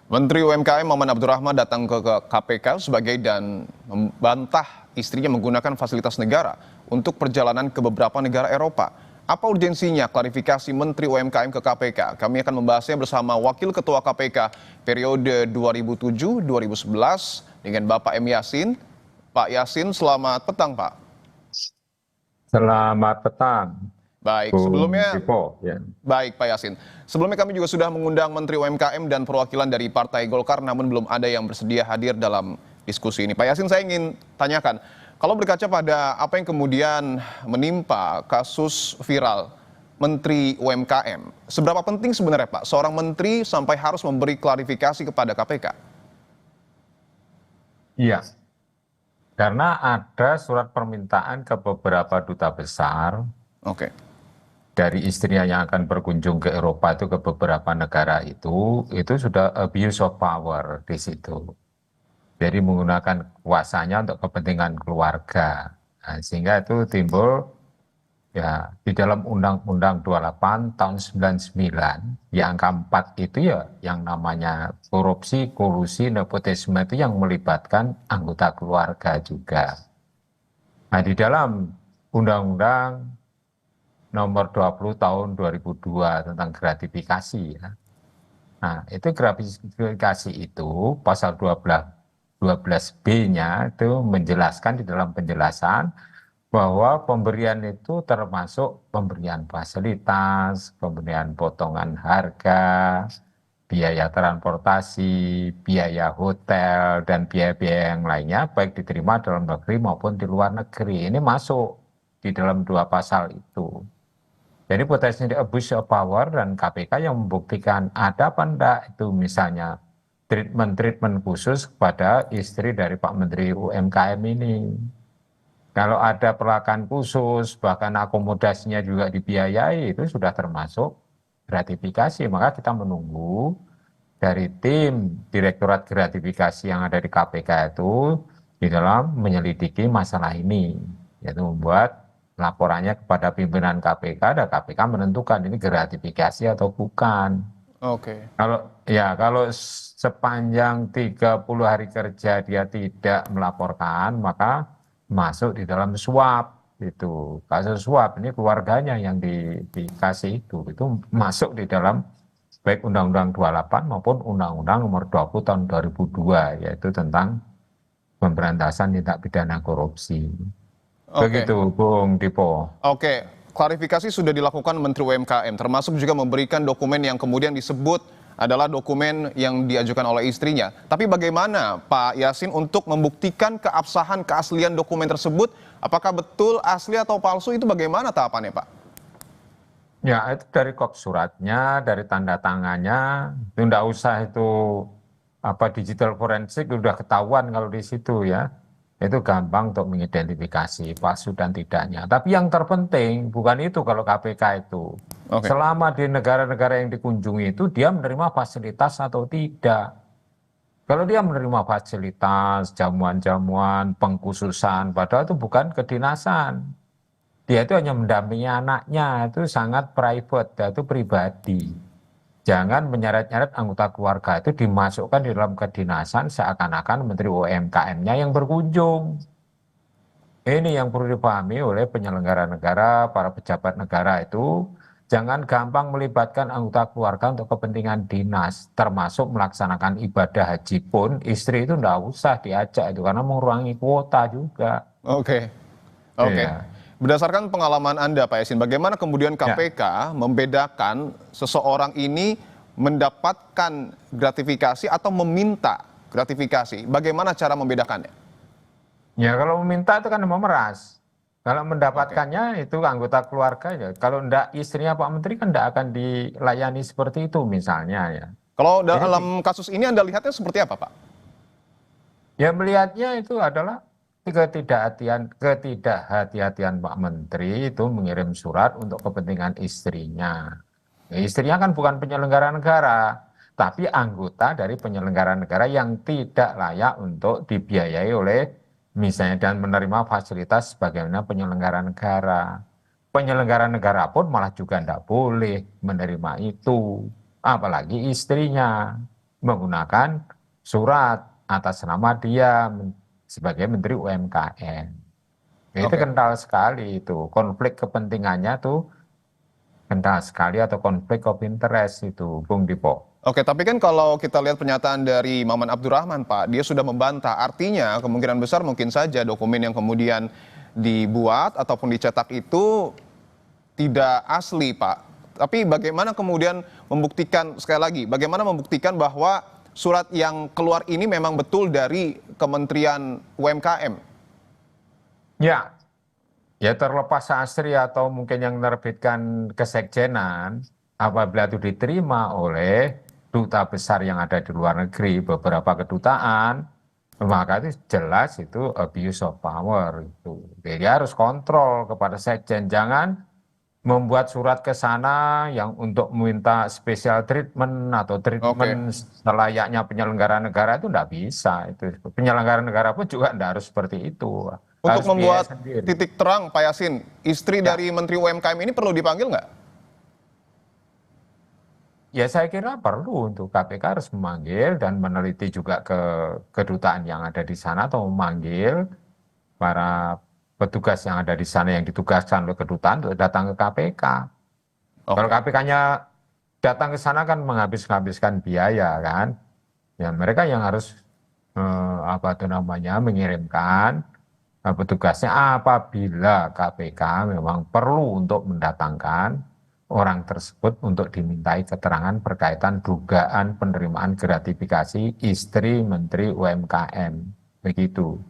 Menteri UMKM Maman Abdurrahman datang ke KPK dan membantah istrinya menggunakan fasilitas negara untuk perjalanan ke beberapa negara Eropa. Apa urgensinya klarifikasi Menteri UMKM ke KPK? Kami akan membahasnya bersama Wakil Ketua KPK periode 2007-2011 dengan Bapak M. Yasin. Pak Yasin, selamat petang, Pak. Selamat petang, Baik, Bung sebelumnya Dipo. Ya. Baik, Pak Yasin. Sebelumnya kami juga sudah mengundang Menteri UMKM dan perwakilan dari Partai Golkar, namun belum ada yang bersedia hadir dalam diskusi ini. Pak Yasin, saya ingin tanyakan, kalau berkaca pada apa yang kemudian menimpa kasus viral Menteri UMKM, seberapa penting sebenarnya, Pak, seorang menteri sampai harus memberi klarifikasi kepada KPK? Iya, karena ada surat permintaan ke beberapa duta besar Oke. dari istrinya yang akan berkunjung ke Eropa itu ke beberapa negara itu sudah abuse of power di situ. Jadi menggunakan kuasanya untuk kepentingan keluarga. Nah, sehingga itu timbul ya di dalam Undang-Undang 28 tahun 99 yang angka 4 itu ya yang namanya korupsi, kolusi, nepotisme itu yang melibatkan anggota keluarga juga. Nah, di dalam Undang-Undang nomor 20 tahun 2002 tentang gratifikasi ya. Nah, itu gratifikasi itu pasal 12B-nya itu menjelaskan di dalam penjelasan bahwa pemberian itu termasuk pemberian fasilitas, pemberian potongan harga, biaya transportasi, biaya hotel, dan biaya-biaya yang lainnya, baik diterima dalam negeri maupun di luar negeri. Ini masuk di dalam dua pasal itu. Jadi potensi abuse of power dan KPK yang membuktikan ada apa enggak itu misalnya treatment khusus kepada istri dari Pak Menteri UMKM ini. Kalau ada perlakuan khusus, bahkan akomodasinya juga dibiayai, itu sudah termasuk gratifikasi. Maka kita menunggu dari tim Direktorat Gratifikasi yang ada di KPK itu di dalam menyelidiki masalah ini, yaitu membuat laporannya kepada pimpinan KPK dan KPK menentukan ini gratifikasi atau bukan. Oke. Kalau sepanjang 30 hari kerja dia tidak melaporkan, maka masuk di dalam suap itu. Kasus suap ini keluarganya yang dikasih itu masuk di dalam baik Undang-Undang 28 maupun Undang-Undang nomor 20 tahun 2002 yaitu tentang pemberantasan tindak pidana korupsi. Oke. Begitu, Bung Dipo. Oke, klarifikasi sudah dilakukan Menteri UMKM, termasuk juga memberikan dokumen yang kemudian disebut adalah dokumen yang diajukan oleh istrinya. Tapi bagaimana Pak Yasin untuk membuktikan keabsahan, keaslian dokumen tersebut? Apakah betul asli atau palsu, itu bagaimana tahapannya, Pak? Ya, itu dari kop suratnya, dari tanda tangannya, itu enggak usah itu digital forensik udah ketahuan kalau di situ ya. Itu gampang untuk mengidentifikasi palsu dan tidaknya. Tapi yang terpenting bukan itu kalau KPK itu. Oke. Selama di negara-negara yang dikunjungi itu dia menerima fasilitas atau tidak. Kalau dia menerima fasilitas, jamuan-jamuan, pengkhususan, padahal itu bukan kedinasan. Dia itu hanya mendampingi anaknya, itu sangat private, itu pribadi. Jangan menyeret-nyeret anggota keluarga itu dimasukkan di dalam kedinasan seakan-akan Menteri UMKM-nya yang berkunjung. Ini yang perlu dipahami oleh penyelenggara negara, para pejabat negara itu. Jangan gampang melibatkan anggota keluarga untuk kepentingan dinas, termasuk melaksanakan ibadah haji pun, istri itu enggak usah diajak itu, karena mengurangi kuota juga. Oke. Oke. Iya. Berdasarkan pengalaman Anda, Pak Yasin, bagaimana kemudian Ya. KPK membedakan seseorang ini mendapatkan gratifikasi atau meminta gratifikasi? Bagaimana cara membedakannya? Ya kalau meminta itu kan memeras. Kalau Oke. mendapatkannya itu anggota keluarga ya. Kalau enggak istrinya Pak Menteri kan enggak akan dilayani seperti itu misalnya ya. Kalau Ini dalam kasus ini Anda lihatnya seperti apa, Pak? ya melihatnya itu adalah ketidakhati-hatian Pak Menteri itu mengirim surat untuk kepentingan istrinya. Ya, istrinya kan bukan penyelenggara negara, tapi anggota dari penyelenggara negara yang tidak layak untuk dibiayai oleh misalnya dan menerima fasilitas sebagaimana penyelenggara negara. Penyelenggara negara pun malah juga tidak boleh menerima itu, apalagi istrinya. menggunakan surat atas nama dia sebagai Menteri UMKM. Itu Oke. kental sekali itu, konflik kepentingannya tuh kental sekali atau konflik of interest itu, Bung Dipo. Oke, tapi kan kalau kita lihat pernyataan dari Maman Abdurrahman, Pak, dia sudah membantah. Artinya kemungkinan besar mungkin saja dokumen yang kemudian dibuat ataupun dicetak itu tidak asli, Pak. Tapi bagaimana kemudian membuktikan, sekali lagi, bagaimana membuktikan bahwa surat yang keluar ini memang betul dari Kementerian UMKM? Ya, ya terlepas asri atau mungkin yang menerbitkan kesekjenan, apabila itu diterima oleh duta besar yang ada di luar negeri, beberapa kedutaan, maka itu jelas itu abuse of power itu. Jadi harus kontrol kepada sekjen, jangan membuat surat ke sana yang untuk meminta special treatment atau Oke. treatment selayaknya penyelenggara negara itu tidak bisa. Itu penyelenggara negara pun juga tidak harus seperti itu. Untuk Harus biaya membuat sendiri. titik terang, Pak Yasin, istri Ya, dari Menteri UMKM ini perlu dipanggil nggak? ya saya kira perlu untuk KPK harus memanggil dan meneliti juga ke kedutaan yang ada di sana atau memanggil para petugas yang ada di sana yang ditugaskan oleh kedutaan untuk datang ke KPK. Kalau Oke. KPK-nya datang ke sana kan menghabiskan biaya kan. Ya mereka yang harus apa itu namanya mengirimkan petugasnya apabila KPK memang perlu untuk mendatangkan orang tersebut untuk dimintai keterangan berkaitan dugaan penerimaan gratifikasi istri Menteri UMKM. Begitu.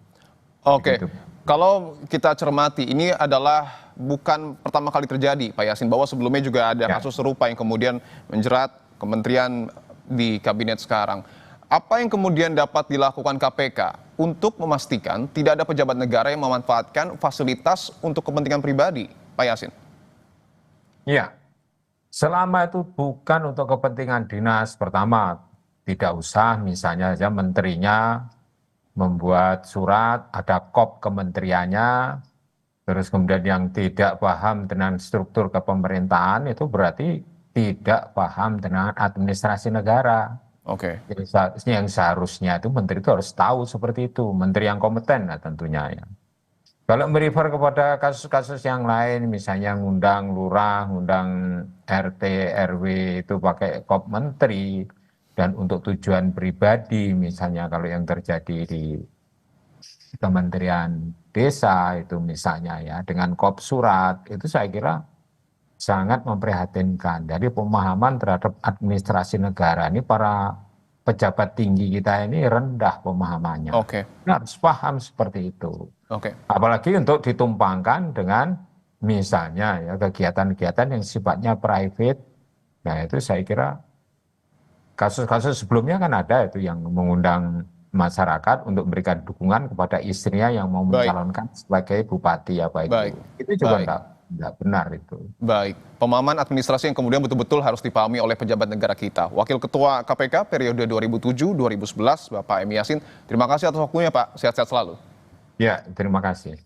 Oke, Begitu. kalau kita cermati, ini adalah bukan pertama kali terjadi, Pak Yasin, bahwa sebelumnya juga ada Ya. kasus serupa yang kemudian menjerat kementerian di kabinet sekarang. Apa yang kemudian dapat dilakukan KPK untuk memastikan tidak ada pejabat negara yang memanfaatkan fasilitas untuk kepentingan pribadi, Pak Yasin? Iya. Selama itu bukan untuk kepentingan dinas, pertama tidak usah misalnya saja menterinya membuat surat, ada kop kementeriannya, terus kemudian yang tidak paham dengan struktur kepemerintahan itu berarti tidak paham dengan administrasi negara. Oke, Yang seharusnya itu menteri itu harus tahu seperti itu, menteri yang kompeten lah tentunya ya. Kalau merefer kepada kasus-kasus yang lain, misalnya ngundang lurah, ngundang RT, RW itu pakai kop menteri, dan untuk tujuan pribadi, misalnya kalau yang terjadi di Kementerian Desa itu misalnya ya, dengan kop surat, itu saya kira sangat memprihatinkan. Jadi pemahaman terhadap administrasi negara ini para pejabat tinggi kita ini rendah pemahamannya. oke, Nah, harus paham seperti itu. oke. Apalagi untuk ditumpangkan dengan misalnya ya kegiatan-kegiatan yang sifatnya private. Nah itu saya kira kasus-kasus sebelumnya kan ada itu yang mengundang masyarakat untuk memberikan dukungan kepada istrinya yang mau Baik, mencalonkan sebagai bupati apa itu. baik, Itu juga baik. enggak benar itu. Baik, pemahaman administrasi yang kemudian betul-betul harus dipahami oleh pejabat negara kita. Wakil Ketua KPK periode 2007-2011, Bapak M. Yasin, terima kasih atas waktunya, Pak. Sehat-sehat selalu. Ya, terima kasih.